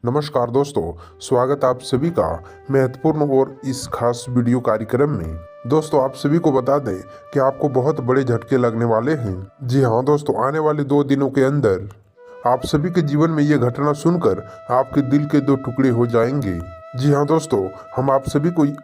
नमस्कार दोस्तों, स्वागत आप सभी का महत्वपूर्ण और इस खास वीडियो कार्यक्रम में। दोस्तों, आप सभी को बता दें कि आपको बहुत बड़े झटके लगने वाले हैं। जी हाँ दोस्तों, आने वाले 2 दिनों के अंदर आप सभी के जीवन में ये घटना सुनकर आपके दिल के 2 टुकड़े हो जाएंगे। जी हाँ दोस्तों,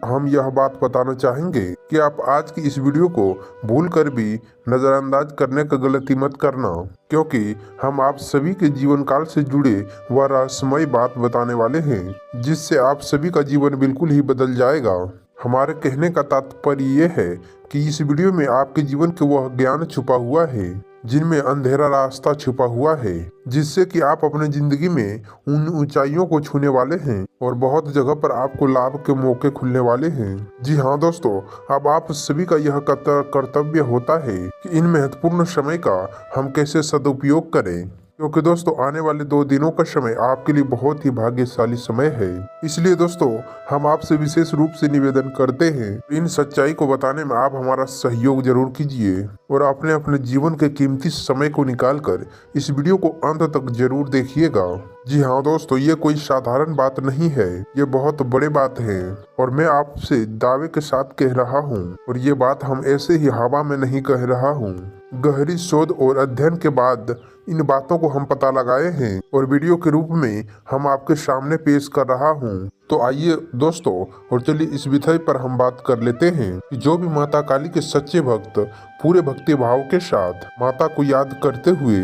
हम यह बात बताना चाहेंगे कि आप आज की इस वीडियो को भूल कर भी नज़रअंदाज करने का गलती मत करना, क्योंकि हम आप सभी के जीवन काल से जुड़े वह रहस्यमय बात बताने वाले हैं जिससे आप सभी का जीवन बिल्कुल ही बदल जाएगा। हमारे कहने का तात्पर्य ये है कि इस वीडियो में आपके जीवन के वह ज्ञान छुपा हुआ है जिनमें अंधेरा रास्ता छुपा हुआ है, जिससे कि आप अपने जिंदगी में उन ऊंचाइयों को छूने वाले हैं और बहुत जगह पर आपको लाभ के मौके खुलने वाले हैं। जी हाँ दोस्तों, अब आप सभी का यह कर्तव्य होता है कि इन महत्वपूर्ण समय का हम कैसे सदुपयोग करें, क्योंकि दोस्तों आने वाले 2 दिनों का समय आपके लिए बहुत ही भाग्यशाली समय है। इसलिए दोस्तों, हम आपसे विशेष रूप से निवेदन करते हैं, इन सच्चाई को बताने में आप हमारा सहयोग जरूर कीजिए और अपने अपने जीवन के कीमती समय को निकालकर इस वीडियो को अंत तक जरूर देखिएगा। जी हाँ दोस्तों, ये कोई साधारण बात नहीं है, ये बहुत बड़े बात है और मैं आपसे दावे के साथ कह रहा हूँ और ये बात हम ऐसे ही हवा में नहीं कह रहा हूँ। गहरी शोध और अध्ययन के बाद इन बातों को हम पता लगाए हैं और वीडियो के रूप में हम आपके सामने पेश कर रहा हूँ। तो आइए दोस्तों, और चलिए इस विषय पर हम बात कर लेते हैं कि जो भी माता काली के सच्चे भक्त पूरे भक्ति भाव के साथ माता को याद करते हुए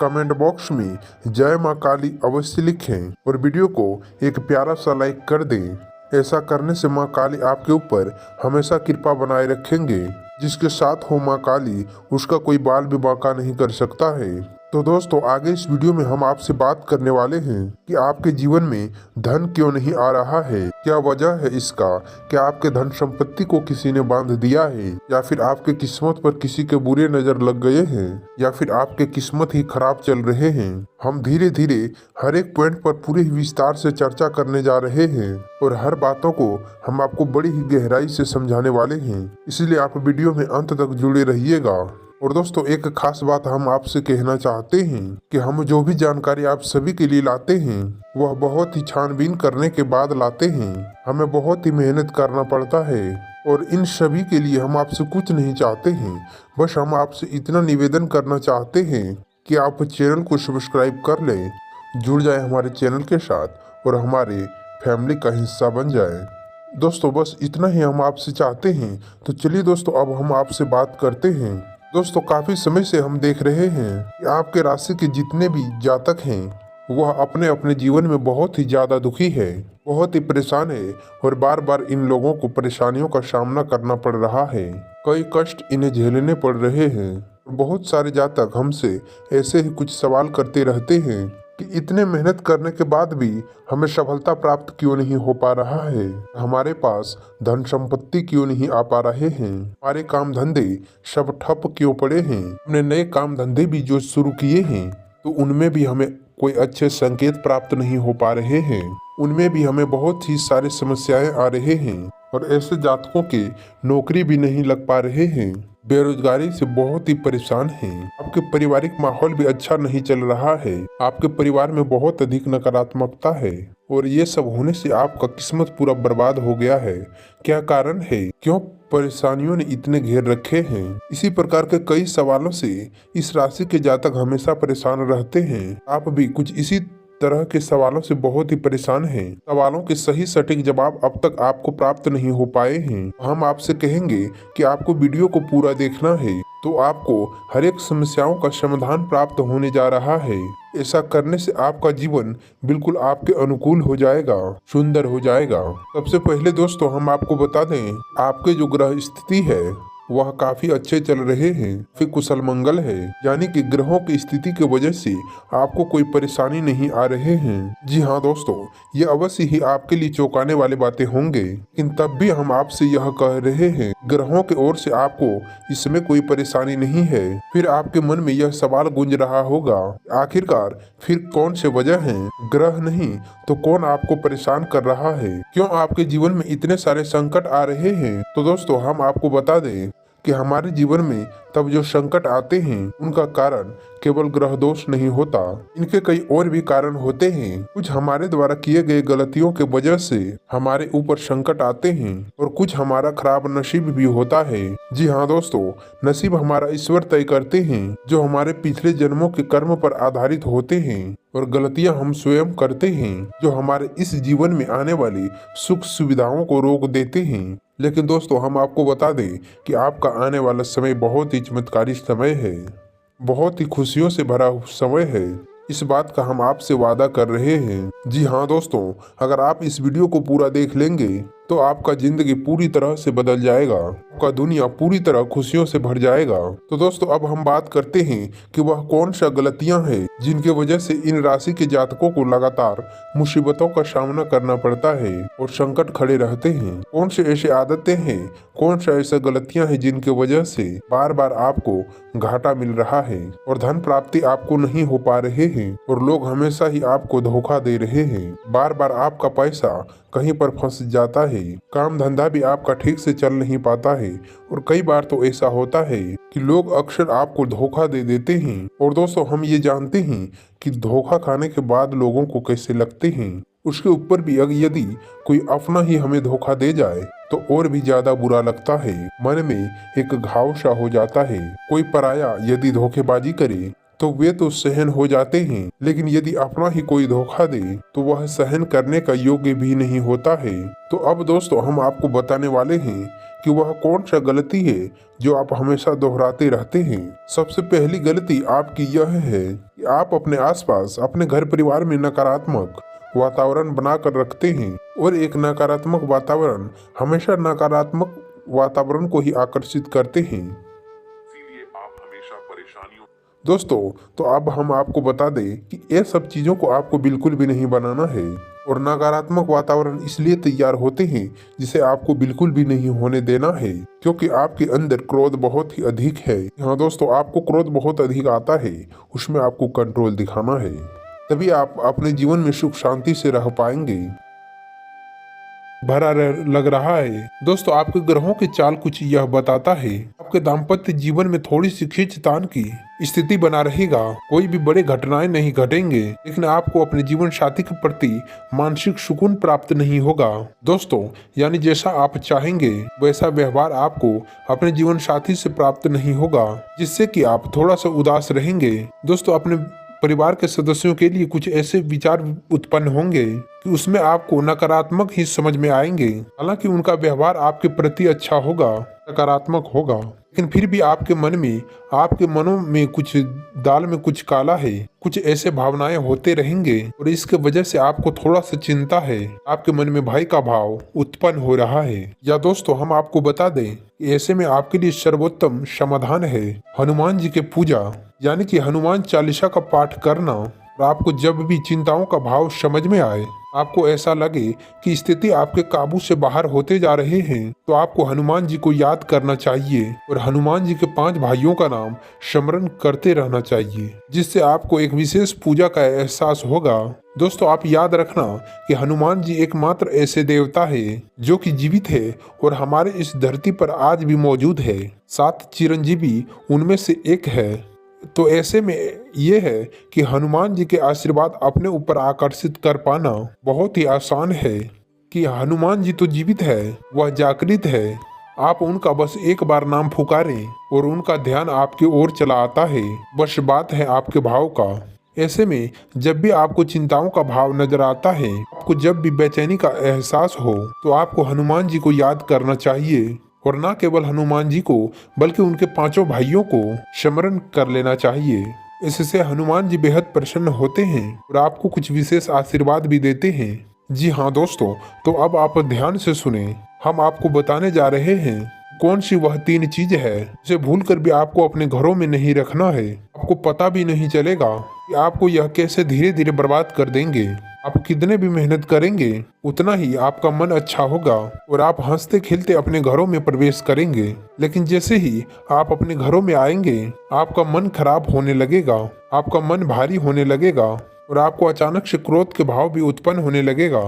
कमेंट बॉक्स में जय माँ काली अवश्य लिखें और वीडियो को एक प्यारा सा लाइक कर दें। ऐसा करने से माँ काली आपके ऊपर हमेशा कृपा बनाए रखेंगे। जिसके साथ हो माँ काली, उसका कोई बाल भी बांका नहीं कर सकता है। तो दोस्तों, आगे इस वीडियो में हम आपसे बात करने वाले हैं कि आपके जीवन में धन क्यों नहीं आ रहा है, क्या वजह है इसका, क्या आपके धन संपत्ति को किसी ने बांध दिया है, या फिर आपके किस्मत पर किसी के बुरे नजर लग गए हैं, या फिर आपके किस्मत ही खराब चल रहे हैं। हम धीरे धीरे हर एक पॉइंट पर पूरे विस्तार से चर्चा करने जा रहे हैं और हर बातों को हम आपको बड़ी ही गहराई से समझाने वाले हैं, इसलिए आप वीडियो में अंत तक जुड़े रहिएगा। और दोस्तों, एक खास बात हम आपसे कहना चाहते हैं कि हम जो भी जानकारी आप सभी के लिए लाते हैं वह बहुत ही छानबीन करने के बाद लाते हैं। हमें बहुत ही मेहनत करना पड़ता है और इन सभी के लिए हम आपसे कुछ नहीं चाहते हैं, बस हम आपसे इतना निवेदन करना चाहते हैं कि आप चैनल को सब्सक्राइब कर लें, जुड़ जाए हमारे चैनल के साथ और हमारे फैमिली का हिस्सा बन जाए। दोस्तों, बस इतना ही हम आपसे चाहते हैं। तो चलिए दोस्तों, अब हम आपसे बात करते हैं। दोस्तों, काफी समय से हम देख रहे हैं कि आपके राशि के जितने भी जातक हैं वह अपने अपने जीवन में बहुत ही ज्यादा दुखी है, बहुत ही परेशान है और बार बार इन लोगों को परेशानियों का सामना करना पड़ रहा है। कई कष्ट इन्हें झेलने पड़ रहे हैं। बहुत सारे जातक हमसे ऐसे ही कुछ सवाल करते रहते हैं कि इतने मेहनत करने के बाद भी हमें सफलता प्राप्त क्यों नहीं हो पा रहा है, हमारे पास धन संपत्ति क्यों नहीं आ पा रहे हैं, हमारे काम धंधे सब ठप क्यों पड़े हैं। हमने नए काम धंधे भी जो शुरू किए हैं तो उनमें भी हमें कोई अच्छे संकेत प्राप्त नहीं हो पा रहे हैं, उनमें भी हमें बहुत ही सारी समस्याएं आ रहे हैं और ऐसे जातकों के नौकरी भी नहीं लग पा रहे हैं, बेरोजगारी से बहुत ही परेशान हैं। आपके पारिवारिक माहौल भी अच्छा नहीं चल रहा है, आपके परिवार में बहुत अधिक नकारात्मकता है और ये सब होने से आपका किस्मत पूरा बर्बाद हो गया है। क्या कारण है, क्यों परेशानियों ने इतने घेर रखे हैं? इसी प्रकार के कई सवालों से इस राशि के जातक हमेशा परेशान रहते हैं। आप भी कुछ इसी तरह के सवालों से बहुत ही परेशान हैं। सवालों के सही सटीक जवाब अब तक आपको प्राप्त नहीं हो पाए हैं। हम आपसे कहेंगे कि आपको वीडियो को पूरा देखना है, तो आपको हर एक समस्याओं का समाधान प्राप्त होने जा रहा है। ऐसा करने से आपका जीवन बिल्कुल आपके अनुकूल हो जाएगा, सुंदर हो जाएगा। सबसे पहले दोस्तों, हम आपको बता दें, आपके जो ग्रह स्थिति है वह काफी अच्छे चल रहे हैं, फिर कुशल मंगल है, यानी कि ग्रहों की स्थिति की वजह से आपको कोई परेशानी नहीं आ रहे हैं। जी हाँ दोस्तों, ये अवश्य ही आपके लिए चौंकाने वाली बातें होंगे, लेकिन तब भी हम आपसे यह कह रहे हैं, ग्रहों की ओर से आपको इसमें कोई परेशानी नहीं है। फिर आपके मन में यह सवाल गूंज रहा होगा, आखिरकार फिर कौन से वजह है, ग्रह नहीं तो कौन आपको परेशान कर रहा है, क्यों आपके जीवन में इतने सारे संकट आ रहे हैं? तो दोस्तों, हम आपको बता दें कि हमारे जीवन में तब जो संकट आते हैं उनका कारण केवल ग्रह दोष नहीं होता, इनके कई और भी कारण होते हैं। कुछ हमारे द्वारा किए गए गलतियों के वजह से हमारे ऊपर संकट आते हैं और कुछ हमारा खराब नसीब भी होता है। जी हाँ दोस्तों, नसीब हमारा ईश्वर तय करते हैं जो हमारे पिछले जन्मों के कर्म पर आधारित होते हैं, और गलतियां हम स्वयं करते हैं जो हमारे इस जीवन में आने वाली सुख सुविधाओं को रोक देते हैं। लेकिन दोस्तों, हम आपको बता दें कि आपका आने वाला समय बहुत ही चमत्कारी समय है, बहुत ही खुशियों से भरा समय है। इस बात का हम आपसे वादा कर रहे हैं। जी हाँ दोस्तों, अगर आप इस वीडियो को पूरा देख लेंगे तो आपका जिंदगी पूरी तरह से बदल जाएगा, आपका दुनिया पूरी तरह खुशियों से भर जाएगा। तो दोस्तों, अब हम बात करते हैं कि वह कौन सा गलतियां हैं जिनके वजह से इन राशि के जातकों को लगातार मुसीबतों का सामना करना पड़ता है और संकट खड़े रहते हैं। कौन से ऐसे आदतें हैं, कौन सा ऐसा गलतियां हैं जिनके वजह से बार बार आपको घाटा मिल रहा है और धन प्राप्ति आपको नहीं हो पा रहे हैं और लोग हमेशा ही आपको धोखा दे रहे हैं। बार बार आपका पैसा कहीं पर फंस जाता है, काम धंधा भी आपका ठीक से चल नहीं पाता है और कई बार तो ऐसा होता है कि लोग अक्सर आपको धोखा दे देते हैं। और दोस्तों, हम ये जानते हैं कि धोखा खाने के बाद लोगों को कैसे लगते हैं, उसके ऊपर भी यदि कोई अपना ही हमें धोखा दे जाए तो और भी ज्यादा बुरा लगता है, मन में एक घाव सा हो जाता है। कोई पराया यदि धोखेबाजी करे तो वे तो सहन हो जाते हैं, लेकिन यदि अपना ही कोई धोखा दे तो वह सहन करने का योग्य भी नहीं होता है। तो अब दोस्तों, हम आपको बताने वाले हैं कि वह कौन सा गलती है जो आप हमेशा दोहराते रहते हैं। सबसे पहली गलती आपकी यह है कि आप अपने आसपास, अपने घर परिवार में नकारात्मक वातावरण बनाकर रखते हैं, और एक नकारात्मक वातावरण हमेशा नकारात्मक वातावरण को ही आकर्षित करते हैं। दोस्तों, तो अब हम आपको बता दें कि ये सब चीजों को आपको बिल्कुल भी नहीं बनाना है, और नकारात्मक वातावरण इसलिए तैयार होते हैं जिसे आपको बिल्कुल भी नहीं होने देना है, क्योंकि आपके अंदर क्रोध बहुत ही अधिक है। हाँ दोस्तों, आपको क्रोध बहुत अधिक आता है, उसमें आपको कंट्रोल दिखाना है, तभी आप अपने जीवन में सुख शांति से रह पाएंगे। भरा लग रहा है दोस्तों, आपके ग्रहों की चाल कुछ यह बताता है आपके दाम्पत्य जीवन में थोड़ी सी खींचतान की स्थिति बना रहेगा। कोई भी बड़े घटनाएं नहीं घटेंगे, लेकिन आपको अपने जीवन साथी के प्रति मानसिक सुकून प्राप्त नहीं होगा दोस्तों। यानी जैसा आप चाहेंगे वैसा व्यवहार आपको अपने जीवन साथी से प्राप्त नहीं होगा, जिससे कि आप थोड़ा सा उदास रहेंगे दोस्तों। अपने परिवार के सदस्यों के लिए कुछ ऐसे विचार उत्पन्न होंगे कि उसमें आपको नकारात्मक ही समझ में आएंगे। हालांकि उनका व्यवहार आपके प्रति अच्छा होगा, सकारात्मक होगा, लेकिन फिर भी आपके मन में, आपके मनों में कुछ दाल में कुछ काला है, कुछ ऐसे भावनाएं होते रहेंगे और इसके वजह से आपको थोड़ा सा चिंता है, आपके मन में भय का भाव उत्पन्न हो रहा है। या दोस्तों, हम आपको बता दें कि ऐसे में आपके लिए सर्वोत्तम समाधान है हनुमान जी के पूजा, यानी कि हनुमान चालीसा का पाठ करना। और आपको जब भी चिंताओं का भाव समझ में आए, आपको ऐसा लगे कि स्थिति आपके काबू से बाहर होते जा रहे हैं, तो आपको हनुमान जी को याद करना चाहिए और हनुमान जी के 5 भाइयों का नाम स्मरण करते रहना चाहिए, जिससे आपको एक विशेष पूजा का एहसास होगा। दोस्तों, आप याद रखना कि हनुमान जी एकमात्र ऐसे देवता है जो कि जीवित है और हमारे इस धरती पर आज भी मौजूद है। 7 चिरंजीवी उनमें से एक है। तो ऐसे में ये है कि हनुमान जी के आशीर्वाद अपने ऊपर आकर्षित कर पाना बहुत ही आसान है कि हनुमान जी तो जीवित है, वह जागृत है। आप उनका बस एक बार नाम पुकारें और उनका ध्यान आपकी ओर चला आता है। बस बात है आपके भाव का। ऐसे में जब भी आपको चिंताओं का भाव नजर आता है, आपको जब भी बेचैनी का एहसास हो, तो आपको हनुमान जी को याद करना चाहिए, और न केवल हनुमान जी को बल्कि उनके 5 भाइयों को स्मरण कर लेना चाहिए। इससे हनुमान जी बेहद प्रसन्न होते हैं और आपको कुछ विशेष आशीर्वाद भी देते हैं। जी हाँ दोस्तों, तो अब आप ध्यान से सुने, हम आपको बताने जा रहे हैं कौन सी वह 3 चीज है जिसे भूलकर भी आपको अपने घरों में नहीं रखना है। आपको पता भी नहीं चलेगा कि आपको यह कैसे धीरे धीरे बर्बाद कर देंगे। आप कितने भी मेहनत करेंगे उतना ही आपका मन अच्छा होगा और आप हंसते खेलते अपने घरों में प्रवेश करेंगे, लेकिन जैसे ही आप अपने घरों में आएंगे आपका मन खराब होने लगेगा, आपका मन भारी होने लगेगा और आपको अचानक से क्रोध के भाव भी उत्पन्न होने लगेगा।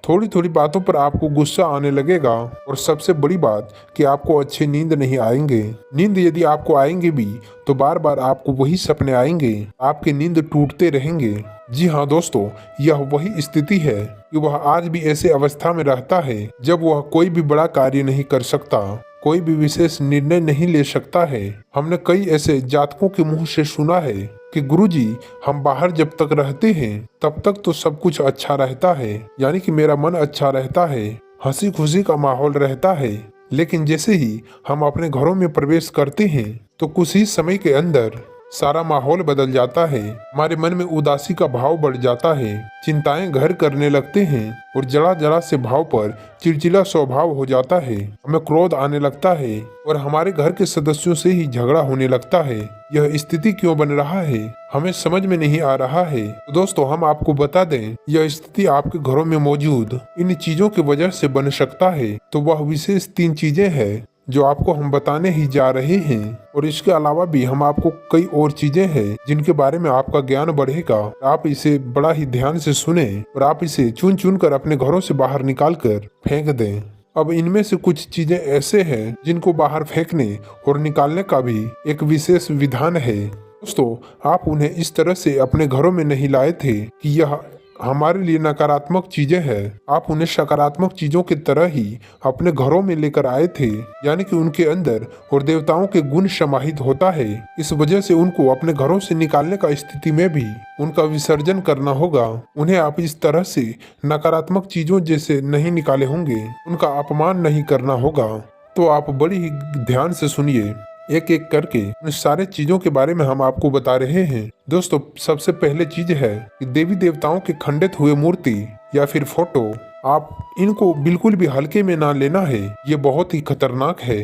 थोड़ी थोड़ी बातों पर आपको गुस्सा आने लगेगा और सबसे बड़ी बात कि आपको अच्छे नींद नहीं आएंगे। नींद यदि आपको आएंगे भी तो बार बार आपको वही सपने आएंगे, आपके नींद टूटते रहेंगे। जी हाँ दोस्तों, यह वही स्थिति है कि वह आज भी ऐसे अवस्था में रहता है जब वह कोई भी बड़ा कार्य नहीं कर सकता, कोई भी विशेष निर्णय नहीं ले सकता है। हमने कई ऐसे जातकों के मुंह से सुना है कि गुरुजी, हम बाहर जब तक रहते हैं तब तक तो सब कुछ अच्छा रहता है, यानी कि मेरा मन अच्छा रहता है, हंसी खुशी का माहौल रहता है। लेकिन जैसे ही हम अपने घरों में प्रवेश करते हैं तो कुछ ही समय के अंदर सारा माहौल बदल जाता है। हमारे मन में उदासी का भाव बढ़ जाता है, चिंताएं घर करने लगते हैं और जरा जरा से भाव पर चिड़चिड़ा स्वभाव हो जाता है। हमें क्रोध आने लगता है और हमारे घर के सदस्यों से ही झगड़ा होने लगता है। यह स्थिति क्यों बन रहा है, हमें समझ में नहीं आ रहा है। तो दोस्तों, हम आपको बता दें, यह स्थिति आपके घरों में मौजूद इन चीजों की वजह से बन सकता है। तो वह विशेष 3 चीजें हैं जो आपको हम बताने ही जा रहे हैं, और इसके अलावा भी हम आपको कई और चीजें हैं जिनके बारे में आपका ज्ञान बढ़ेगा। आप इसे बड़ा ही ध्यान से सुने और आप इसे चुन चुन कर अपने घरों से बाहर निकाल कर फेंक दें। अब इनमें से कुछ चीजें ऐसे हैं जिनको बाहर फेंकने और निकालने का भी एक विशेष विधान है। दोस्तों, आप उन्हें इस तरह से अपने घरों में नहीं लाए थे कि यह हमारे लिए नकारात्मक चीजें हैं, आप उन्हें सकारात्मक चीजों की तरह ही अपने घरों में लेकर आए थे, यानी कि उनके अंदर और देवताओं के गुण समाहित होता है। इस वजह से उनको अपने घरों से निकालने का स्थिति में भी उनका विसर्जन करना होगा। उन्हें आप इस तरह से नकारात्मक चीजों जैसे नहीं निकाले होंगे, उनका अपमान नहीं करना होगा। तो आप बड़ी ही ध्यान से सुनिए, एक एक करके उन सारे चीजों के बारे में हम आपको बता रहे हैं। दोस्तों, सबसे पहले चीज है कि देवी देवताओं के खंडित हुए मूर्ति या फिर फोटो, आप इनको बिल्कुल भी हल्के में ना लेना है, ये बहुत ही खतरनाक है।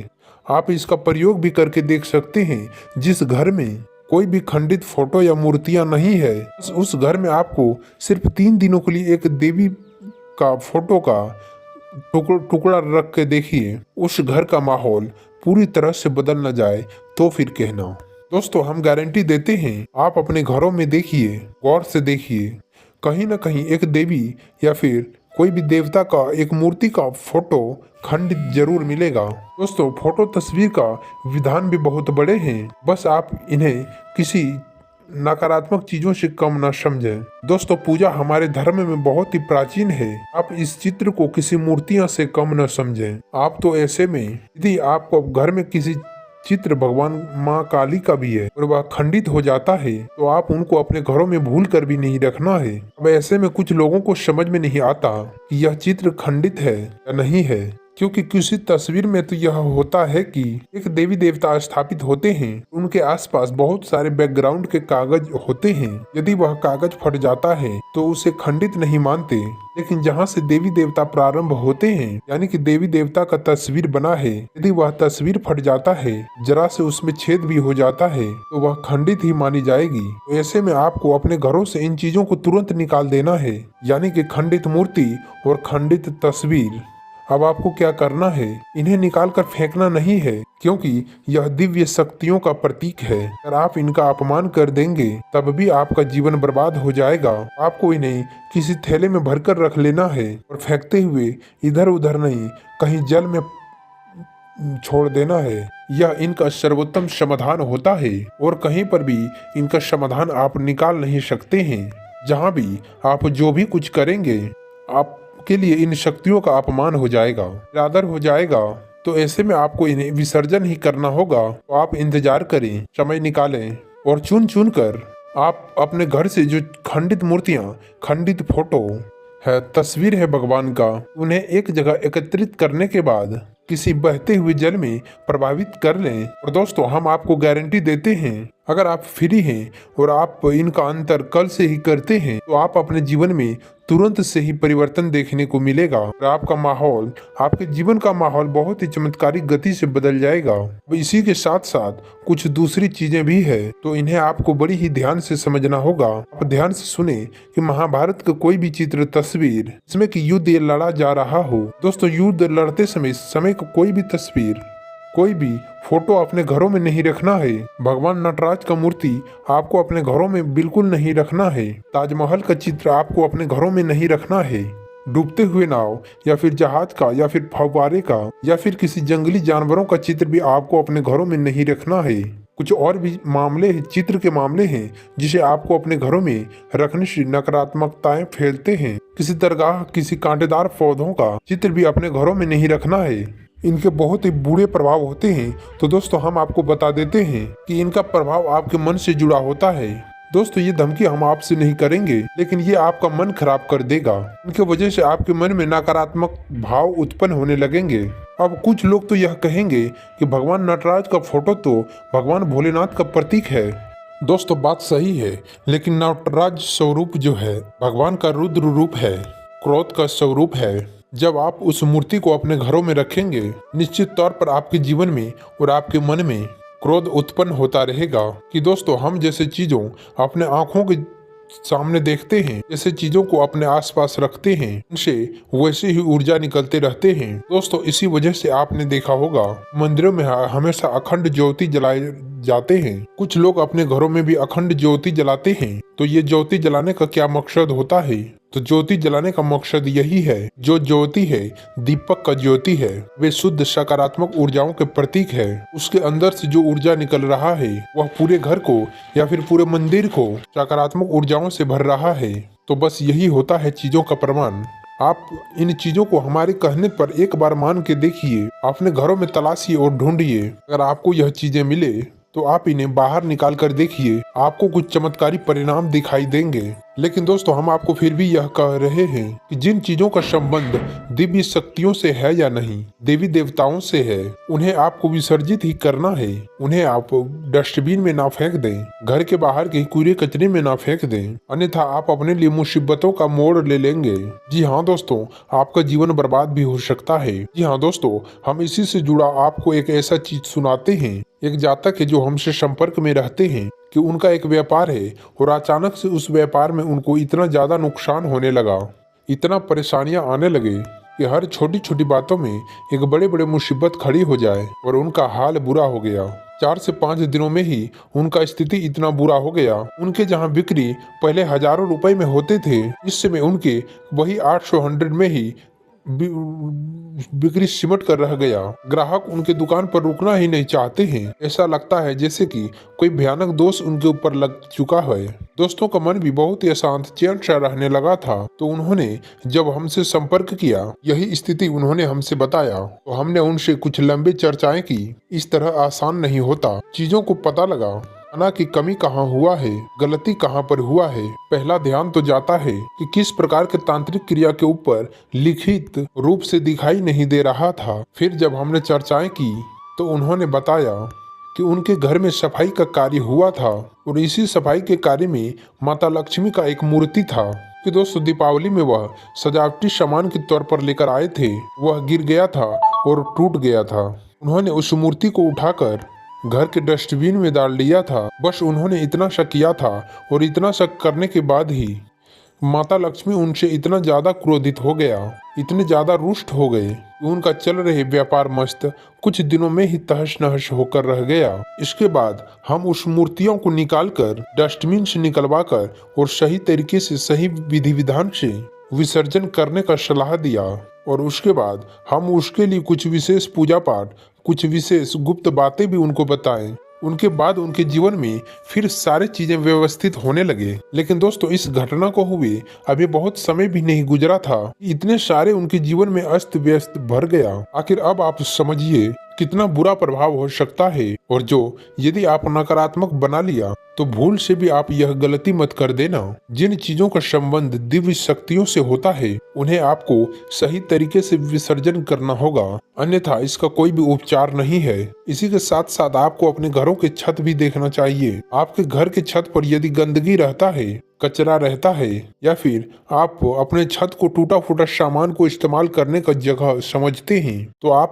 आप इसका प्रयोग भी करके देख सकते हैं। जिस घर में कोई भी खंडित फोटो या मूर्तियां नहीं है, उस घर में आपको सिर्फ 3 दिनों के लिए एक देवी का फोटो का टुकड़ा रख के देखिए, उस घर का माहौल पूरी तरह से बदल न जाए तो फिर कहना। दोस्तों, हम गारंटी देते हैं, आप अपने घरों में देखिए, गौर से देखिए, कहीं न कहीं एक देवी या फिर कोई भी देवता का एक मूर्ति का फोटो खंडित जरूर मिलेगा। दोस्तों, फोटो तस्वीर का विधान भी बहुत बड़े हैं, बस आप इन्हें किसी नकारात्मक चीजों से कम न समझें। दोस्तों, पूजा हमारे धर्म में बहुत ही प्राचीन है, आप इस चित्र को किसी मूर्तियां से कम न समझें। आप तो ऐसे में यदि आपको घर में किसी चित्र भगवान माँ काली का भी है और वह खंडित हो जाता है तो आप उनको अपने घरों में भूल कर भी नहीं रखना है। अब ऐसे में कुछ लोगों को समझ में नहीं आता कि यह चित्र खंडित है या नहीं है, क्योंकि किसी तस्वीर में तो यह होता है कि एक देवी देवता स्थापित होते हैं, उनके आसपास बहुत सारे बैकग्राउंड के कागज होते हैं। यदि वह कागज फट जाता है तो उसे खंडित नहीं मानते, लेकिन जहाँ से देवी देवता प्रारंभ होते हैं, यानी कि देवी देवता का तस्वीर बना है, यदि वह तस्वीर फट जाता है, जरा से उसमें छेद भी हो जाता है, तो वह खंडित ही मानी जाएगी। तो ऐसे में आपको अपने घरों से इन चीजों को तुरंत निकाल देना है, यानी कि खंडित मूर्ति और खंडित तस्वीर। अब आपको क्या करना है, इन्हें निकालकर फेंकना नहीं है, क्योंकि यह दिव्य शक्तियों का प्रतीक है। अगर आप इनका अपमान कर देंगे तब भी आपका जीवन बर्बाद हो जाएगा। आपको इन्हें किसी थैले में भरकर रख लेना है और फेंकते हुए इधर उधर नहीं, कहीं जल में छोड़ देना है। यह इनका सर्वोत्तम समाधान होता है और कहीं पर भी इनका समाधान आप निकाल नहीं सकते हैं। जहाँ भी आप जो भी कुछ करेंगे, आप के लिए इन शक्तियों का अपमान हो जाएगा, निरादर हो जाएगा। तो ऐसे में आपको इन्हें विसर्जन ही करना होगा। तो आप इंतजार करें, समय निकालें और चुन चुन कर आप अपने घर से जो खंडित मूर्तियां, खंडित फोटो है, तस्वीर है भगवान का, उन्हें एक जगह एकत्रित करने के बाद किसी बहते हुए जल में प्रभावित कर लें। और दोस्तों, हम आपको गारंटी देते हैं, अगर आप फ्री हैं और आप इनका अंतर कल से ही करते हैं तो आप अपने जीवन में तुरंत से ही परिवर्तन देखने को मिलेगा और आपका माहौल, आपके जीवन का माहौल बहुत ही चमत्कारिक गति से बदल जाएगा। इसी के साथ साथ कुछ दूसरी चीजें भी है, तो इन्हें आपको बड़ी ही ध्यान से समझना होगा। आप ध्यान से सुने कि महाभारत का कोई भी चित्र, तस्वीर जिसमें कि युद्ध लड़ा जा रहा हो, दोस्तों युद्ध लड़ते समय का कोई भी तस्वीर, कोई भी फोटो अपने घरों में नहीं रखना है। भगवान नटराज का मूर्ति आपको अपने घरों में बिल्कुल नहीं रखना है। ताजमहल का चित्र आपको अपने घरों में नहीं रखना है। डूबते हुए नाव या फिर जहाज का या फिर फव्वारे का या फिर किसी जंगली जानवरों का चित्र भी आपको अपने घरों में नहीं रखना है। कुछ और भी मामले चित्र के मामले हैं जिसे आपको अपने घरों में रखने से नकारात्मकताएं फैलते हैं। किसी दरगाह किसी कांटेदार पौधों का चित्र भी अपने घरों में नहीं रखना है। इनके बहुत ही बुरे प्रभाव होते हैं। तो दोस्तों हम आपको बता देते हैं कि इनका प्रभाव आपके मन से जुड़ा होता है। दोस्तों ये धमकी हम आपसे नहीं करेंगे, लेकिन ये आपका मन खराब कर देगा। इनके वजह से आपके मन में नकारात्मक भाव उत्पन्न होने लगेंगे। अब कुछ लोग तो यह कहेंगे कि भगवान नटराज का फोटो तो भगवान भोलेनाथ का प्रतीक है। दोस्तों बात सही है, लेकिन नटराज स्वरूप जो है भगवान का रुद्र रूप है, क्रोध का स्वरूप है। जब आप उस मूर्ति को अपने घरों में रखेंगे, निश्चित तौर पर आपके जीवन में और आपके मन में क्रोध उत्पन्न होता रहेगा कि दोस्तों हम जैसे चीजों अपने आंखों के सामने देखते हैं, जैसे चीजों को अपने आसपास रखते हैं, उनसे वैसे ही ऊर्जा निकलते रहते हैं। दोस्तों इसी वजह से आपने देखा होगा मंदिरों में हमेशा अखंड ज्योति जलाए जाते हैं। कुछ लोग अपने घरों में भी अखंड ज्योति जलाते हैं। तो ये ज्योति जलाने का क्या मकसद होता है? तो ज्योति जलाने का मकसद यही है, जो ज्योति है दीपक का ज्योति है, वे शुद्ध सकारात्मक ऊर्जाओं के प्रतीक है। उसके अंदर से जो ऊर्जा निकल रहा है वह पूरे घर को या फिर पूरे मंदिर को सकारात्मक ऊर्जाओं से भर रहा है। तो बस यही होता है चीजों का प्रमाण। आप इन चीजों को हमारे कहने पर एक बार मान के देखिए, अपने घरों में तलाशिए और ढूंढिए। अगर आपको यह चीजें मिले तो आप इन्हें बाहर निकाल कर देखिए, आपको कुछ चमत्कारी परिणाम दिखाई देंगे। लेकिन दोस्तों हम आपको फिर भी यह कह रहे हैं कि जिन चीजों का संबंध दिव्य शक्तियों से है या नहीं, देवी देवताओं से है, उन्हें आपको विसर्जित ही करना है। उन्हें आप डस्टबिन में ना फेंक दें, घर के बाहर के कूड़े कचरे में ना फेंक दें, अन्यथा आप अपने लिए मुसीबतों का मोड़ ले लेंगे। जी हाँ दोस्तों, आपका जीवन बर्बाद भी हो सकता है। जी हाँ दोस्तों, हम इसी से जुड़ा आपको एक ऐसा चीज सुनाते हैं। एक जातक है जो हमसे संपर्क में रहते हैं कि उनका एक व्यापार है और अचानक से उस व्यापार में उनको इतना ज्यादा नुकसान होने लगा, इतना परेशानियां आने लगे कि हर छोटी छोटी बातों में एक बड़े बड़े मुसीबत खड़ी हो जाए और उनका हाल बुरा हो गया। 4 से 5 दिनों में ही उनका स्थिति इतना बुरा हो गया। उनके जहां बिक्री पहले हजारों रुपए में होते थे, इस समय उनके वही 800 में ही बिक्री सिमट कर रह गया। ग्राहक उनके दुकान पर रुकना ही नहीं चाहते हैं। ऐसा लगता है जैसे कि कोई भयानक दोष उनके ऊपर लग चुका है। दोस्तों का मन भी बहुत ही अशांत चैन सा रहने लगा था। तो उन्होंने जब हमसे संपर्क किया, यही स्थिति उन्होंने हमसे बताया, तो हमने उनसे कुछ लंबी चर्चाएं की। इस तरह आसान नहीं होता। चीजों को पता लगा खाना की कमी कहाँ हुआ है, गलती कहाँ पर हुआ है। पहला ध्यान तो जाता है कि किस प्रकार के तांत्रिक क्रिया के ऊपर लिखित रूप से दिखाई नहीं दे रहा था। फिर जब हमने चर्चाएं की तो उन्होंने बताया कि उनके घर में सफाई का कार्य हुआ था और इसी सफाई के कार्य में माता लक्ष्मी का एक मूर्ति था कि दोस्तों दीपावली में वह सजावटी सामान के तौर पर लेकर आए थे, वह गिर गया था और टूट गया था। उन्होंने उस मूर्ति को उठाकर घर के डस्टबिन में डाल दिया था। बस उन्होंने इतना शक किया था और इतना शक करने के बाद ही माता लक्ष्मी उनसे इतना ज्यादा क्रोधित हो गया, इतने ज्यादा रुष्ट हो गए कि उनका चल रहे व्यापार मस्त कुछ दिनों में ही तहस नहस होकर रह गया। इसके बाद हम उस मूर्तियों को निकालकर डस्टबिन से निकलवाकर और सही तरीके से सही विधि विधान से विसर्जन करने का सलाह दिया और उसके बाद हम उसके लिए कुछ विशेष पूजा पाठ, कुछ विशेष गुप्त बातें भी उनको बताएं। उनके बाद उनके जीवन में फिर सारी चीजें व्यवस्थित होने लगे। लेकिन दोस्तों इस घटना को हुए अभी बहुत समय भी नहीं गुजरा था, इतने सारे उनके जीवन में अस्त व्यस्त भर गया। आखिर अब आप समझिए कितना बुरा प्रभाव हो सकता है। और जो यदि आप नकारात्मक बना लिया तो भूल से भी आप यह गलती मत कर देना। जिन चीजों का संबंध दिव्य शक्तियों से होता है उन्हें आपको सही तरीके से विसर्जन करना होगा, अन्यथा इसका कोई भी उपचार नहीं है। इसी के साथ साथ आपको अपने घरों के छत भी देखना चाहिए। आपके घर के छत पर यदि गंदगी रहता है, कचरा रहता है, या फिर आप अपने छत को टूटा फूटा सामान को इस्तेमाल करने का जगह समझते हैं, तो आप